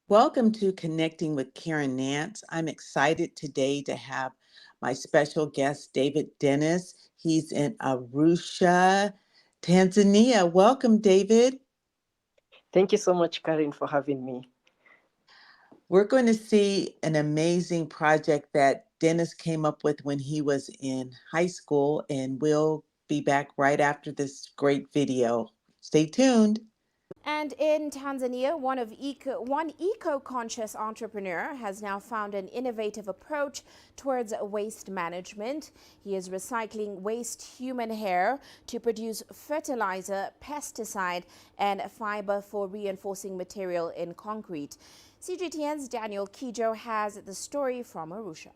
Welcome to Connecting with Karen Nance. I'm excited today to have my special guest, David Denis. He's in Arusha, Tanzania. Welcome, David. Thank you so much, Karen, for having me. We're going to see an amazing project that Dennis came up with when he was in high school, and we'll be back right after this great video. Stay tuned. And in Tanzania, one eco-conscious entrepreneur has now found an innovative approach towards waste management. He is recycling waste human hair to produce fertilizer, pesticide, and fiber for reinforcing material in concrete. CGTN's Daniel Kijo has the story from Arusha.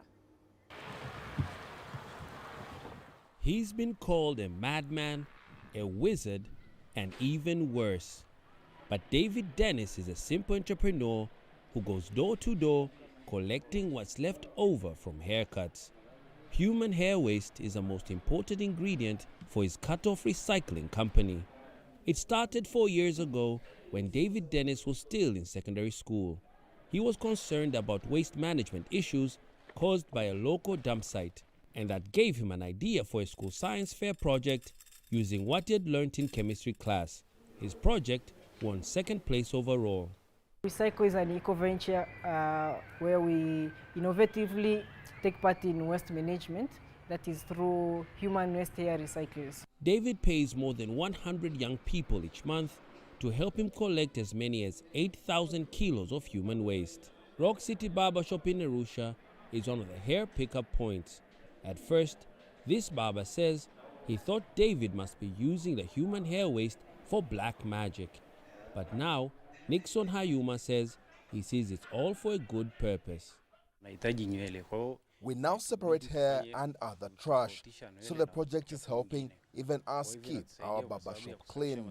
He's been called a madman, a wizard, and even worse. But David Denis is a simple entrepreneur who goes door to door collecting what's left over from haircuts. Human hair waste is the most important ingredient for his CutOff Recycling company. It started 4 years ago when David Denis was still in secondary school. He was concerned about waste management issues caused by a local dump site, and that gave him an idea for a school science fair project using what he had learned in chemistry class. His project won second place overall. Recycle is an eco-venture where we innovatively take part in waste management, that is through human waste hair recyclers. David pays more than 100 young people each month to help him collect as many as 8,000 kilos of human waste. Rock City Barbershop in Arusha is one of the hair pickup points. At first, this barber says he thought David must be using the human hair waste for black magic. But now, Nixon Hayuma says he sees it's all for a good purpose. We now separate hair and other trash, so the project is helping even us keep our barbershop clean.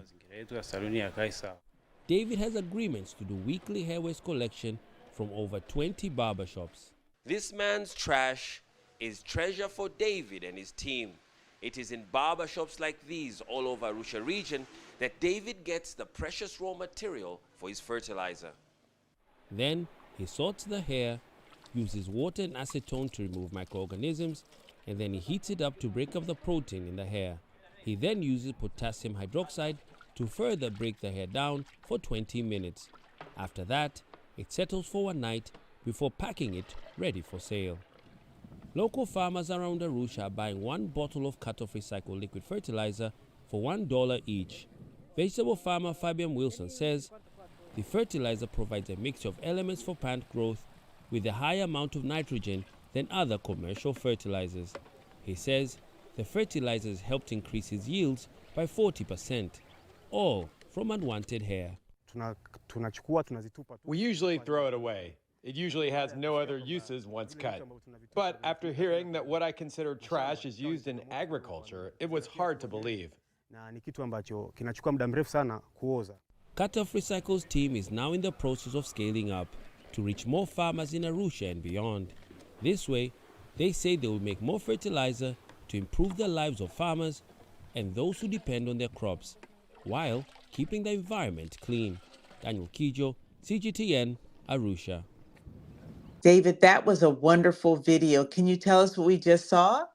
David has agreements to do weekly hair waste collection from over 20 barbershops. This man's trash is treasure for David and his team. It is in barbershops like these all over Arusha region that David gets the precious raw material for his fertilizer. Then he sorts the hair, uses water and acetone to remove microorganisms, and then he heats it up to break up the protein in the hair. He then uses potassium hydroxide to further break the hair down for 20 minutes. After that, it settles for one night before packing it ready for sale. Local farmers around Arusha are buying 1 bottle of CutOff Recycle liquid fertilizer for $1 each. Vegetable farmer Fabian Wilson says the fertilizer provides a mixture of elements for plant growth with a high amount of nitrogen than other commercial fertilizers. He says the fertilizers helped increase his yields by 40%, all from unwanted hair. We usually throw it away. It usually has no other uses once cut. But after hearing that what I consider trash is used in agriculture, it was hard to believe. CutOff Recycle's team is now in the process of scaling up to reach more farmers in Arusha and beyond. This way, they say they will make more fertilizer to improve the lives of farmers and those who depend on their crops, while keeping the environment clean. Daniel Kijo, CGTN, Arusha. David, that was a wonderful video. Can you tell us what we just saw?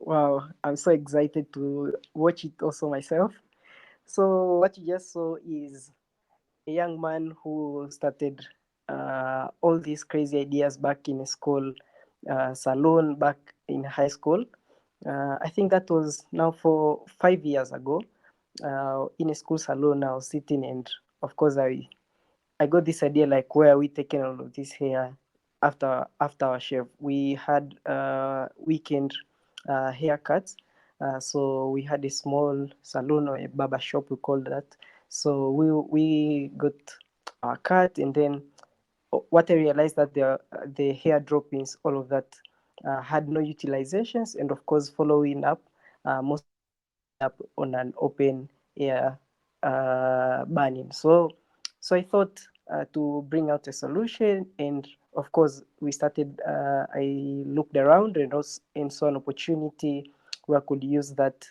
Wow, I'm so excited to watch it also myself. So, what you just saw is a young man who started all these crazy ideas back in a school salon, back in high school. I think that was now for 5 years ago. In a school salon, I was sitting, and of course, I got this idea like, where are we taking all of this hair after our shave? We had weekend haircuts. So we had a small salon or a barber shop, we called that. So we got our cut, and then what I realized that the hair droppings, all of that, had no utilizations, and of course following up, most up on an open air burning. So I thought to bring out a solution, and of course we started. I looked around and saw an opportunity where I could use that,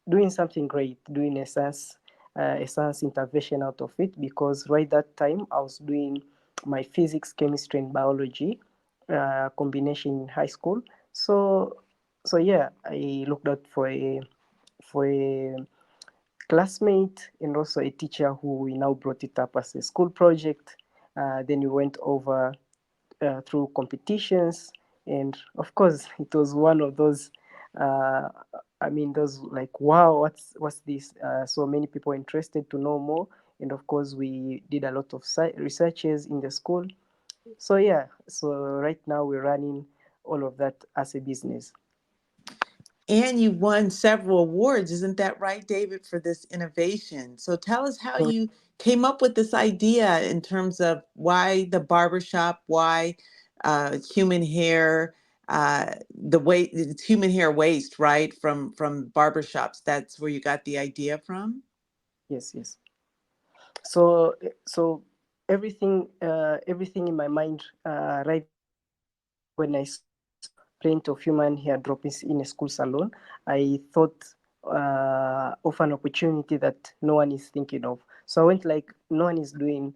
doing something great, doing a SaaS a science intervention out of it, because right that time I was doing my physics, chemistry, and biology combination in high school. So yeah, I looked out for a classmate and also a teacher who we now brought it up as a school project. Then we went over through competitions, and of course, it was one of those. Uh, I mean, those like, wow, what's this? So many people interested to know more, and of course, we did a lot of researches in the school. So yeah, so right now we're running all of that as a business. And you won several awards, isn't that right, David, for this innovation? So tell us how you came up with this idea in terms of why the barbershop, why human hair, the way it's human hair waste, right? From barbershops. That's where you got the idea from? Yes, yes. So everything in my mind right there when I saw plenty of human hair droppings in a school salon, I thought of an opportunity that no one is thinking of. So I went like, no one is doing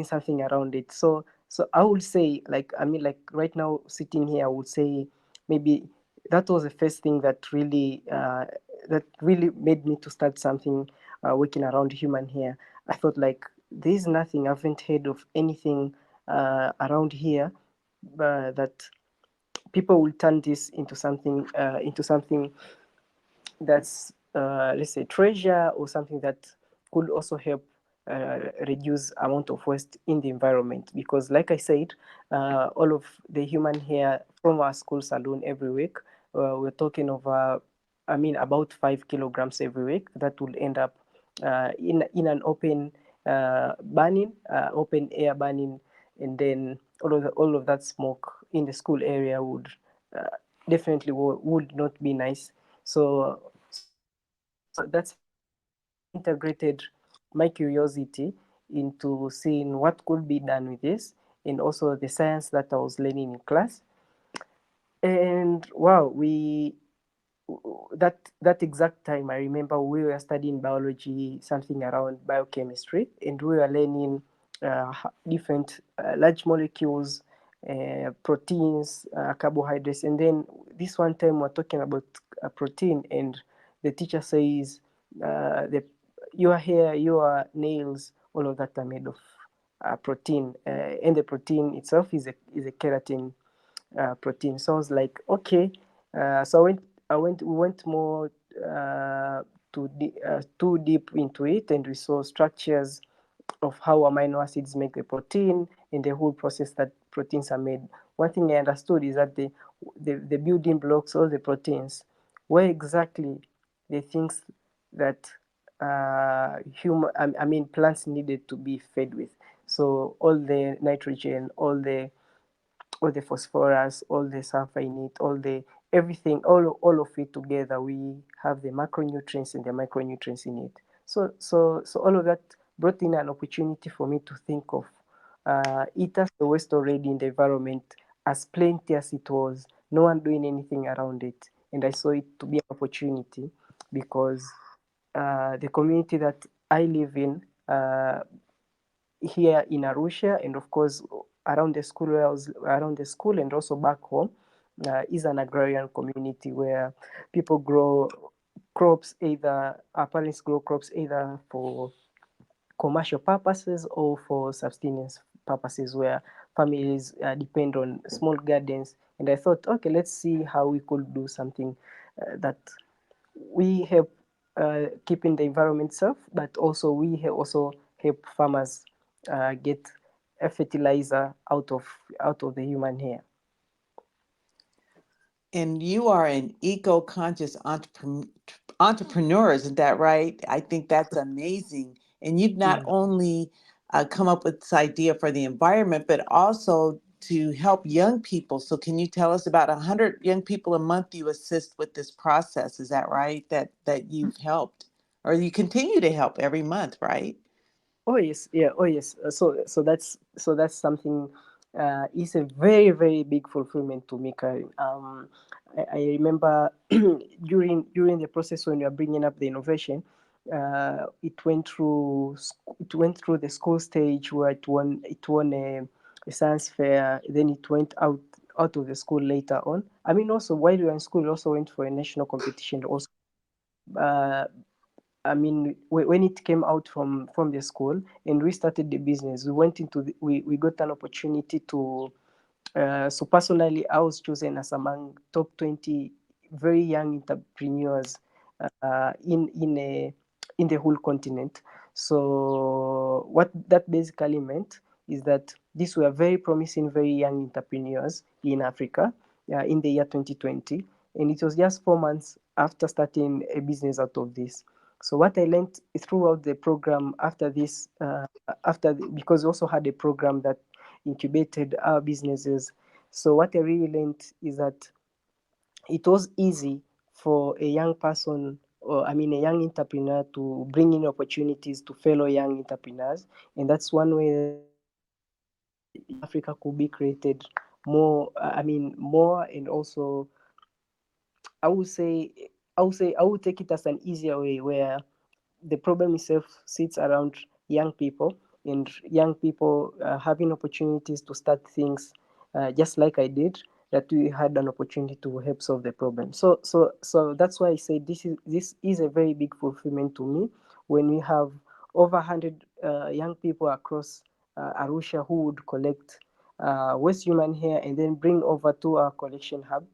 something around it. So I would say, like, I mean, like right now sitting here, I would say maybe that was the first thing that really made me to start something working around human hair. I thought like, there's nothing, I haven't heard of anything around here that people will turn this into something that's let's say treasure, or something that could also help reduce amount of waste in the environment. Because like I said, all of the human hair from our school saloon every week, we're talking over, I mean, about 5 kilograms every week that will end up in an open air burning, and then all of that smoke in the school area would uh, definitely would not be nice. So that's how I integrated my curiosity into seeing what could be done with this, and also the science that I was learning in class. And wow, we that exact time, I remember we were studying biology, something around biochemistry, and we were learning different large molecules, proteins, carbohydrates. And then this one time we're talking about protein, and the teacher says, the your hair, your nails, all of that are made of protein, and the protein itself is a keratin protein. So I was like, okay. So we went more too deep into it, and we saw structures of how amino acids make the protein and the whole process that proteins are made. One thing I understood is that the building blocks, all the proteins, were exactly the things that I mean, plants needed to be fed with. So all the nitrogen, all the phosphorus, all the sulfur in it, all the everything, all of it together, we have the macronutrients and the micronutrients in it. So all of that brought in an opportunity for me to think of it as the waste already in the environment, as plenty as it was, no one doing anything around it. And I saw it to be an opportunity, because the community that I live in, here in Arusha, and of course around the school where I was, around the school and also back home, is an agrarian community where people grow crops, either our parents grow crops either for commercial purposes or for subsistence purposes, where families depend on small gardens. And I thought, okay, let's see how we could do something that we help keeping the environment safe, but also we also help farmers get a fertilizer out of the human hair. And you are an eco-conscious entrepreneur, isn't that right? I think that's amazing. And you've not Mm. only come up with this idea for the environment, but also to help young people. So can you tell us about 100 young people a month you assist with this process? Is that right? That you've helped, or you continue to help every month, right? Oh yes, yeah, oh yes. So that's something. It's a very very big fulfillment to me, Karen. I remember during the process when we are bringing up the innovation, It went through the school stage where it won a science fair. Then it went out of the school later on. I mean, also while we were in school, we also went for a national competition. Also, uh, I mean, when it came out from the school and we started the business, we got an opportunity to. So personally, I was chosen as among top 20 very young entrepreneurs uh, in in a in the whole continent. So what that basically meant is that these were very promising, very young entrepreneurs in Africa in the year 2020, and it was just 4 months after starting a business out of this. So what I learned throughout the program after this, because we also had a program that incubated our businesses. So what I really learned is that it was easy for a young person, or I mean a young entrepreneur, to bring in opportunities to fellow young entrepreneurs, and that's one way that in Africa could be created more. I mean more, and also I would say I would take it as an easier way where the problem itself sits around young people, and young people having opportunities to start things, just like I did, that we had an opportunity to help solve the problem. So that's why I say this is a very big fulfillment to me when we have over 100 young people across Arusha who would collect waste human hair and then bring over to our collection hub.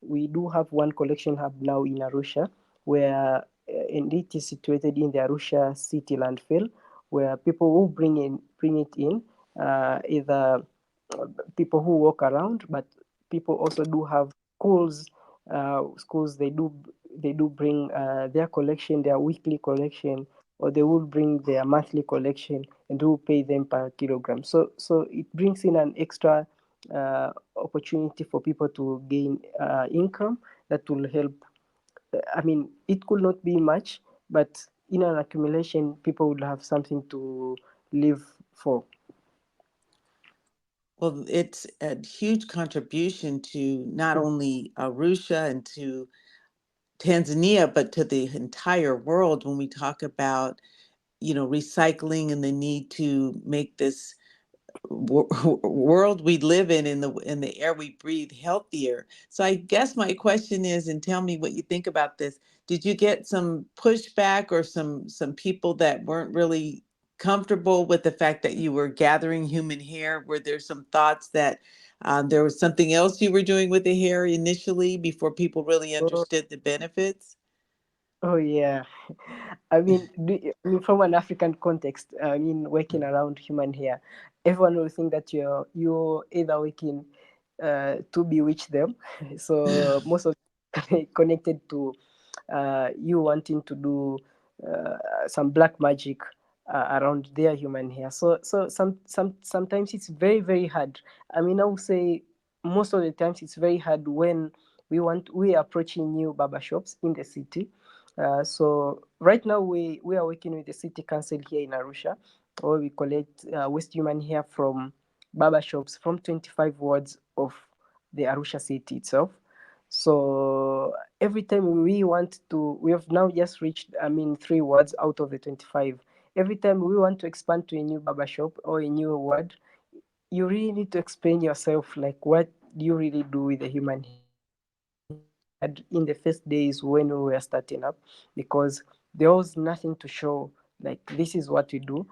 We do have one collection hub now in Arusha, where and it is situated in the Arusha city landfill, where people will bring it in, either people who walk around, but people also do have schools. Schools, they do bring their collection, their weekly collection, or they will bring their monthly collection and do pay them per kilogram. So it brings in an extra opportunity for people to gain income that will help. I mean, it could not be much, but in an accumulation, people would have something to live for. Well, it's a huge contribution to not only Arusha and to Tanzania, but to the entire world when we talk about, recycling and the need to make this world we live in the air we breathe healthier. So I guess my question is, and tell me what you think about this. Did you get some pushback or some people that weren't really comfortable with the fact that you were gathering human hair? Were there some thoughts that there was something else you were doing with the hair initially before people really Oh, understood the benefits? oh yeah. I mean, from an African context, I mean, working around human hair, everyone will think that you're either working to bewitch them. So most of connected to you wanting to do some black magic around their human hair. So sometimes it's very very hard. I mean, I would say most of the times it's very hard when we are approaching new barber shops in the city. So right now we are working with the city council here in Arusha, where we collect waste human hair from barber shops from 25 wards of the Arusha city itself. So every time we have now just reached, I mean, 3 wards out of the 25. Every time we want to expand to a new barber shop or a new ward, you really need to explain yourself, like what do you really do with the human hair. It was very hard in the first days when we were starting up, because there was nothing to show, like this is what we do.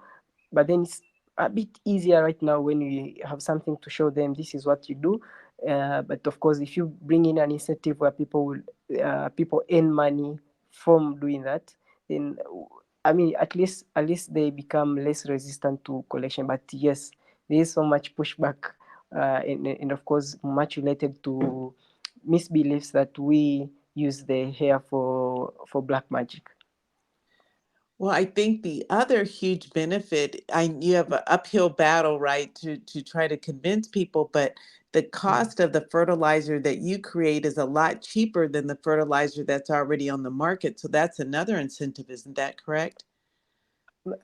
But then it's a bit easier right now when you have something to show them, this is what you do. But of course, if you bring in an incentive where people earn money from doing that, then I mean, at least they become less resistant to collection. But yes, there is so much pushback, and of course, much related to misbeliefs that we use the hair for black magic. Well, I think the other huge benefit, you have an uphill battle, right, to try to convince people, but the cost of the fertilizer that you create is a lot cheaper than the fertilizer that's already on the market. So that's another incentive, isn't that correct?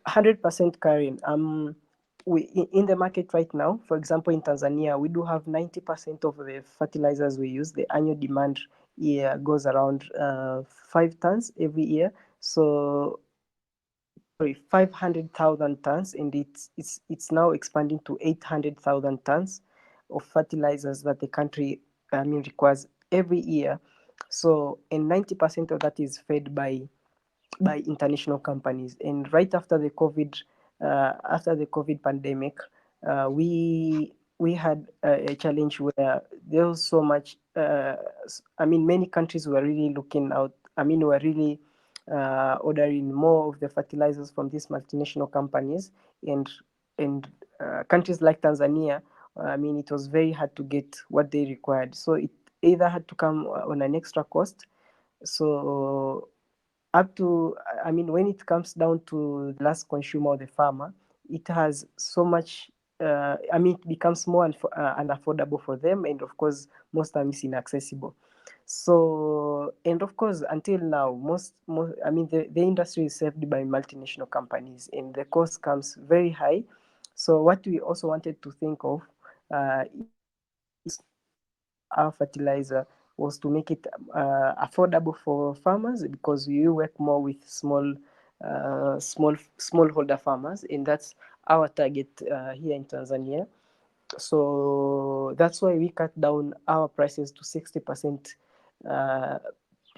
100% Karen. In the market right now, for example, in Tanzania, we do have 90% of the fertilizers we use. The annual demand year goes around 5 tons every year. So sorry, 500,000 tons, and it's now expanding to 800,000 tons of fertilizers that the country, requires every year. So, and 90% of that is fed by international companies. And right after the COVID pandemic, we had a challenge where there was so much. Many countries were really looking out. Were really ordering more of the fertilizers from these multinational companies, and countries like Tanzania. It was very hard to get what they required. So it either had to come on an extra cost. So up to, when it comes down to the last consumer or the farmer, it has so much, it becomes more unaffordable for them, and of course most times inaccessible. So, and of course, until now, most the industry is served by multinational companies, and the cost comes very high. So what we also wanted to think of, our fertilizer, was to make it affordable for farmers, because we work more with smallholder farmers, and that's our target here in Tanzania. So that's why we cut down our prices to 60% uh,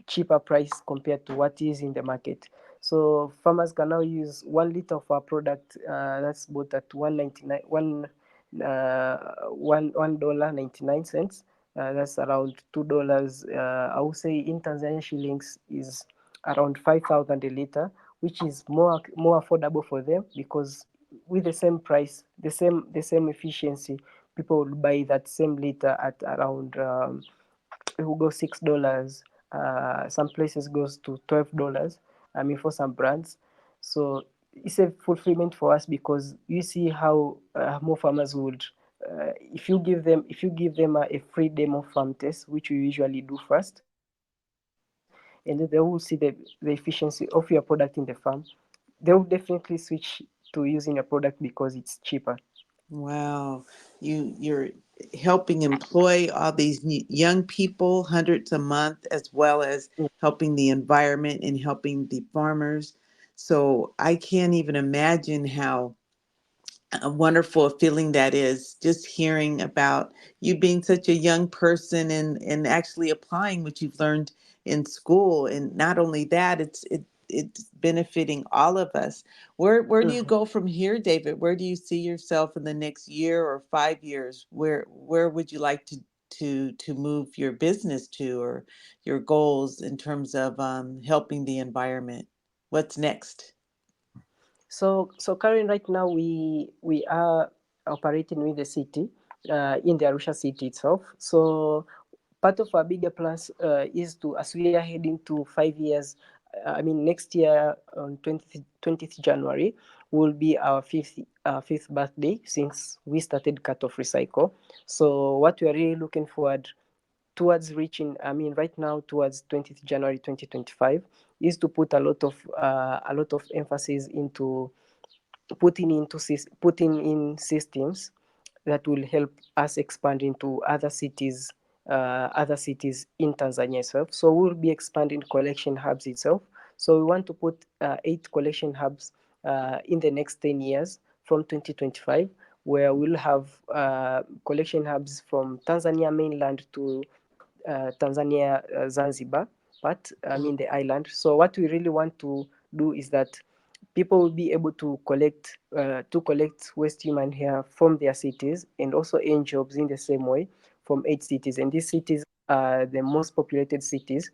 cheaper price compared to what is in the market. So farmers can now use 1 liter of our product, that's bought at 1.99, $1.99. That's around $2. I would say in Tanzanian shillings is around 5,000 a liter, which is more affordable for them, because with the same price, the same efficiency, people will buy that same liter at around, it will go $6. Some places goes to $12. For some brands. So it's a fulfillment for us, because you see how more farmers would, if you give them a free demo farm test, which we usually do first, and then they will see the efficiency of your product in the farm. They will definitely switch to using your product because it's cheaper. Wow, you're helping employ all these young people, hundreds a month, as well as helping the environment and helping the farmers. So I can't even imagine how a wonderful feeling that is, just hearing about you being such a young person and actually applying what you've learned in school. And not only that, it's benefiting all of us. Where do you Mhm. go from here, David? Where do you see yourself in the next year or 5 years? Where would you like to move your business to, or your goals in terms of helping the environment? What's next? So Karen, right now we are operating with the city, in the Arusha city itself. So part of our bigger plans is to, as we are heading to 5 years, next year on 20th January will be our fifth birthday since we started CutOff Recycle. So what we are really looking forward towards reaching, right now towards 20th January 2025, is to put a lot of emphasis into putting in systems that will help us expand into other cities in Tanzania itself. So we'll be expanding collection hubs itself. So we want to put 8 collection hubs in the next 10 years from 2025, where we'll have collection hubs from Tanzania mainland to Tanzania, Zanzibar, but the island. So what we really want to do is that people will be able to collect waste human hair from their cities, and also earn jobs in the same way from 8 cities. And these cities are the most populated cities,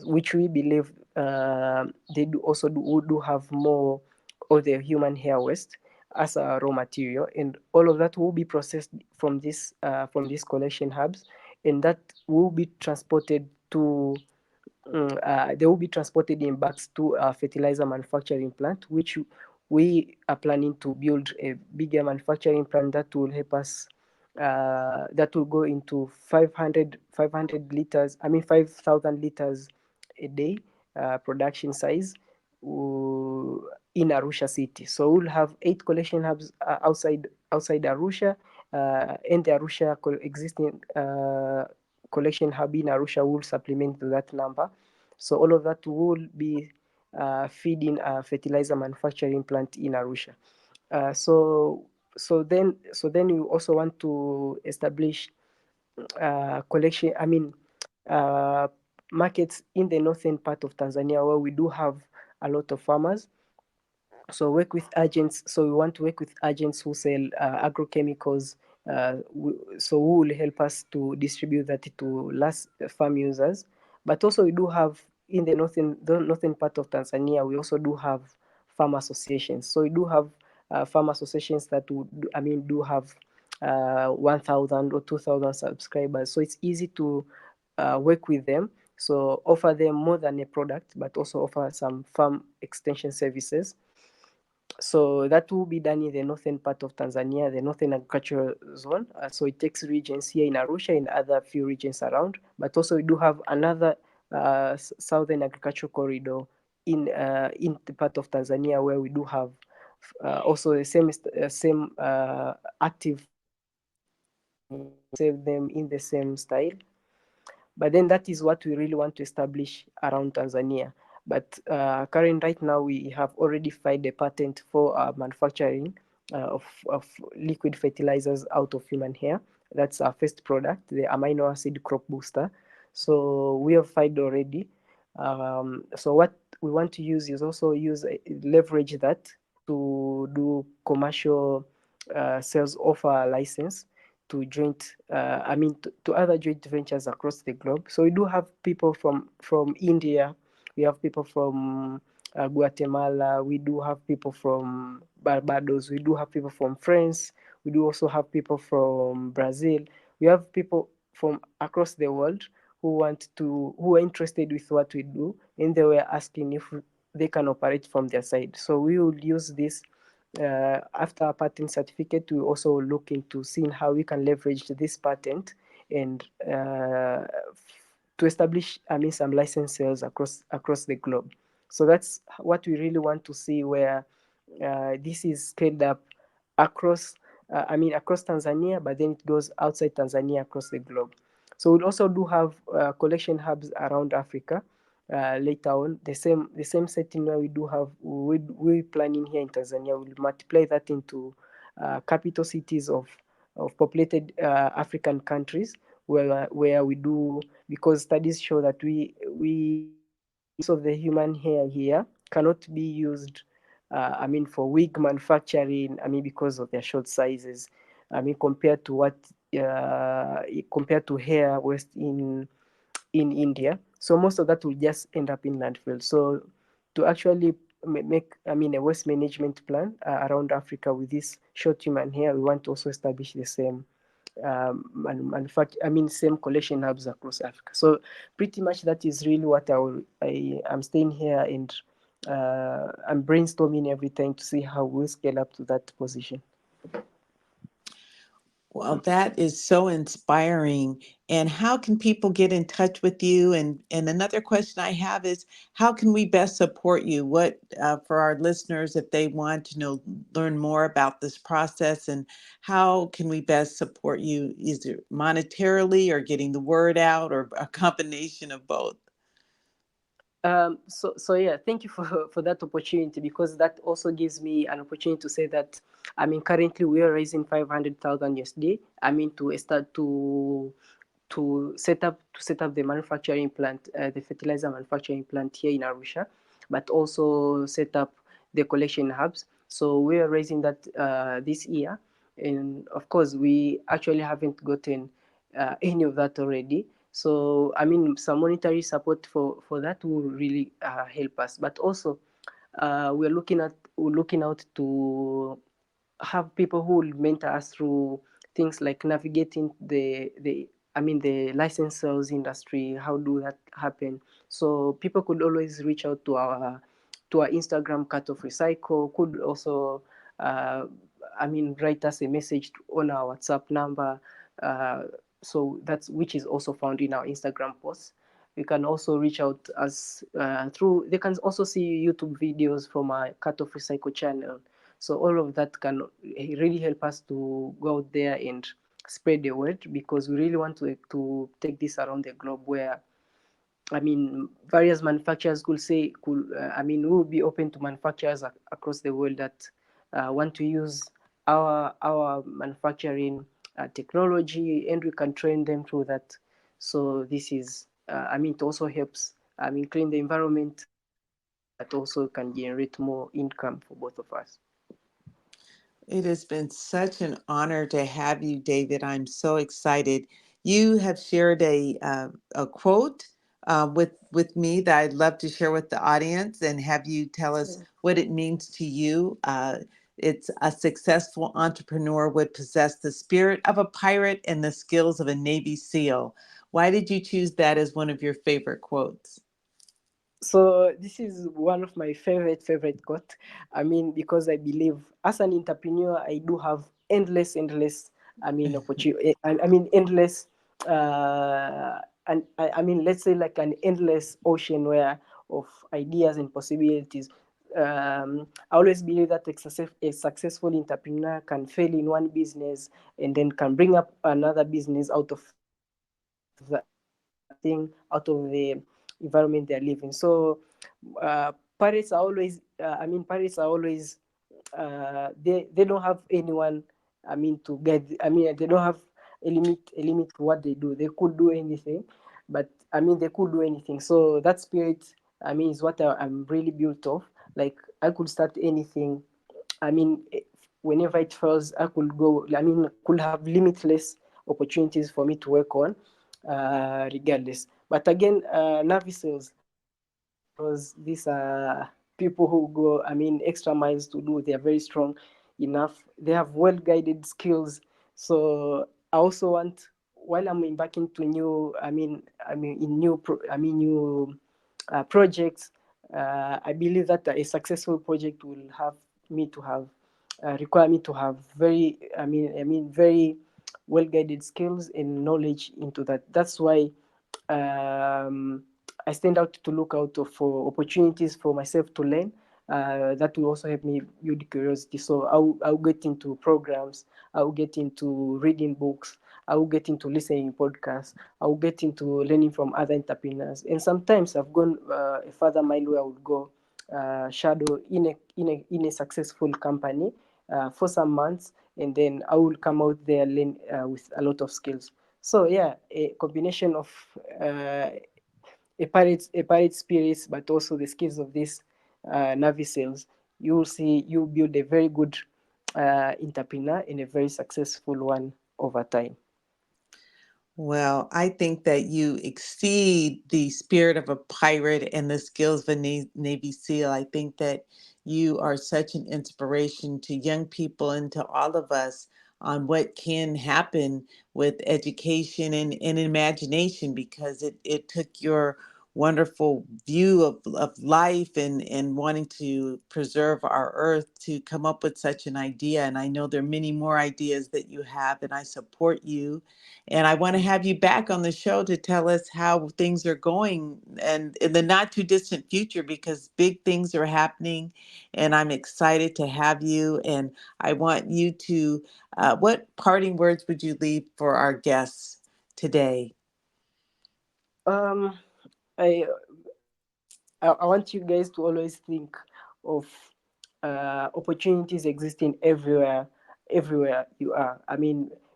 which we believe they do have more of the human hair waste as a raw material, and all of that will be processed from these collection hubs, and that will be transported to they will be transported in bags to a fertilizer manufacturing plant, which we are planning to build a bigger manufacturing plant that will help us, that will go into 500 liters, 5,000 liters a day production size in Arusha city. So we'll have 8 collection hubs outside Arusha, and the Arusha existing collection hub in Arusha will supplement to that number. So all of that will be feeding a fertilizer manufacturing plant in Arusha. So then we also want to establish collection. Uh, markets in the northern part of Tanzania where we do have a lot of farmers. So work with agents. So we want to work with agents who sell agrochemicals. So who will help us to distribute that to last farm users. But also we do have in the northern part of Tanzania, we also do have farm associations. So we do have farm associations that would, do have 1,000 or 2,000 subscribers. So it's easy to work with them. So offer them more than a product, but also offer some farm extension services. So that will be done in the northern part of Tanzania, the northern agricultural zone. So it takes regions here in Arusha and other few regions around. But also we do have another southern agricultural corridor in the part of Tanzania where we do have also the same active save them in the same style. But then that is what we really want to establish around Tanzania. But Karen, right now we have already filed a patent for manufacturing of liquid fertilizers out of human hair. That's our first product, the amino acid crop booster. So we have filed already. So what we want to use is also leverage that to do commercial sales of our license to to other joint ventures across the globe. So we do have people from India, we have people from Guatemala, we do have people from Barbados, we do have people from France, we do also have people from Brazil. We have people from across the world who are interested with what we do, and they were asking if they can operate from their side. So we will use this after a patent certificate. We also look into seeing how we can leverage this patent and to establish, some license sales across the globe. So that's what we really want to see, where this is scaled up across, across Tanzania, but then it goes outside Tanzania across the globe. So we also do have collection hubs around Africa. Later on, the same setting where we do have we planning here in Tanzania, we'll multiply that into capital cities of populated African countries where we do, because studies show that we of the human hair here cannot be used for wig manufacturing, because of their short sizes, compared to what compared to hair waste in India. So most of that will just end up in landfill. So to actually make, a waste management plan around Africa with this short human hair, we want to also establish the same same collection hubs across Africa. So pretty much that is really what I'm staying here and I'm brainstorming every time to see how we scale up to that position. Well, that is so inspiring. And how can people get in touch with you? And another question I have is, how can we best support you? What for our listeners, if they want to learn more about this process, and how can we best support you, either monetarily or getting the word out, or a combination of both? So yeah, thank you for that opportunity, because that also gives me an opportunity to say that currently we are raising 500,000 USD. To start to set up the manufacturing plant, the fertilizer manufacturing plant here in Arusha, but also set up the collection hubs. So we are raising that this year, and of course we actually haven't gotten any of that already. So some monetary support for that will really help us. But also we're looking out to have people who will mentor us through things like navigating the license sales industry. How do that happen? So people could always reach out to our Instagram, CutOff Recycle. Could also write us a message on our WhatsApp number. So that's, which is also found in our Instagram posts. You can also reach out us through. They can also see YouTube videos from our CutOff Recycle channel. So all of that can really help us to go out there and spread the word, because we really want to take this around the globe, where I mean, various manufacturers could say, will be open to manufacturers across the world that want to use our manufacturing technology, and we can train them through that. So this is, it also helps, clean the environment, but also can generate more income for both of us. It has been such an honor to have you, David. I'm so excited. You have shared a quote with me that I'd love to share with the audience and have you tell us what it means to you. It's a successful entrepreneur would possess the spirit of a pirate and the skills of a Navy SEAL. Why did you choose that as one of your favorite quotes? So this is one of my favorite quote. Because I believe as an entrepreneur, I do have endless. Opportunity. Endless. And let's say like an endless ocean where of ideas and possibilities. I always believe that a successful entrepreneur can fail in one business and then can bring up another business out of thing, out of the environment they're living. So parents are always they don't have anyone to guide. They don't have a limit to what they do. They could do anything, but they could do anything. So that spirit, is what I'm really built of. Like I could start anything. I mean, whenever it fails, I could go. Could have limitless opportunities for me to work on, regardless. But again, Navi sales, because these are people who go, extra miles to do. They are very strong enough. They have well guided skills. So I also want, while I'm embarking to new, in new, new projects. I believe that a successful project will have me to have require me to have very well guided skills and knowledge into that. That's why um, I stand out to look out for opportunities for myself to learn. That will also help me build curiosity. So I'll get into programs. I'll get into reading books. I will get into listening podcasts. I will get into learning from other entrepreneurs. And sometimes I've gone a further mile where I would go shadow in a successful company for some months, and then I will come out there learn with a lot of skills. So yeah, a combination of a pirate spirits, but also the skills of this Navy SEALs. You will see you build a very good entrepreneur and a very successful one over time. Well, I think that you exceed the spirit of a pirate and the skills of a Navy SEAL. I think that you are such an inspiration to young people and to all of us on what can happen with education and imagination because it took your wonderful view of life and wanting to preserve our earth to come up with such an idea. And I know there are many more ideas that you have, and I support you and I want to have you back on the show to tell us how things are going and in the not too distant future because big things are happening. And I'm excited to have you. And I want you to, what parting words would you leave for our guests today? Um, I I want you guys to always think of opportunities existing everywhere you are.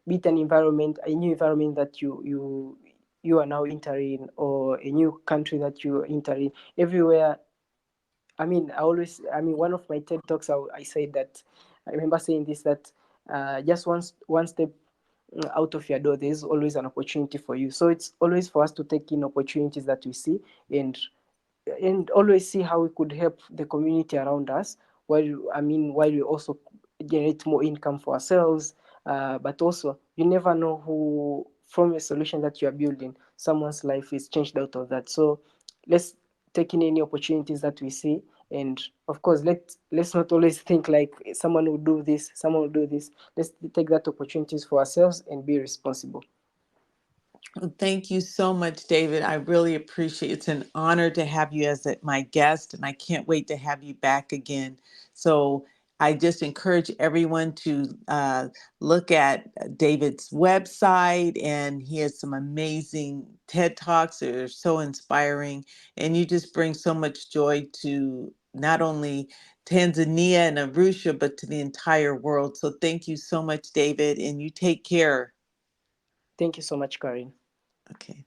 Be it an environment, a new environment that you are now entering, or a new country that you are entering. Everywhere. One of my TED talks, I said that I remember saying this that just one step out of your door, there's always an opportunity for you. So it's always for us to take in opportunities that we see and always see how we could help the community around us while we also generate more income for ourselves, but also you never know who from a solution that you are building someone's life is changed out of that. So let's take in any opportunities that we see, and of course let's not always think like someone will do this. Let's take that opportunities for ourselves and be responsible. Well, thank you so much, David. I really appreciate it. It's an honor to have you as my guest, and I can't wait to have you back again. So I just encourage everyone to look at David's website, and he has some amazing TED Talks that are so inspiring, and you just bring so much joy to not only Tanzania and Arusha, but to the entire world. So thank you so much, David, and you take care. Thank you so much, Karen. Okay.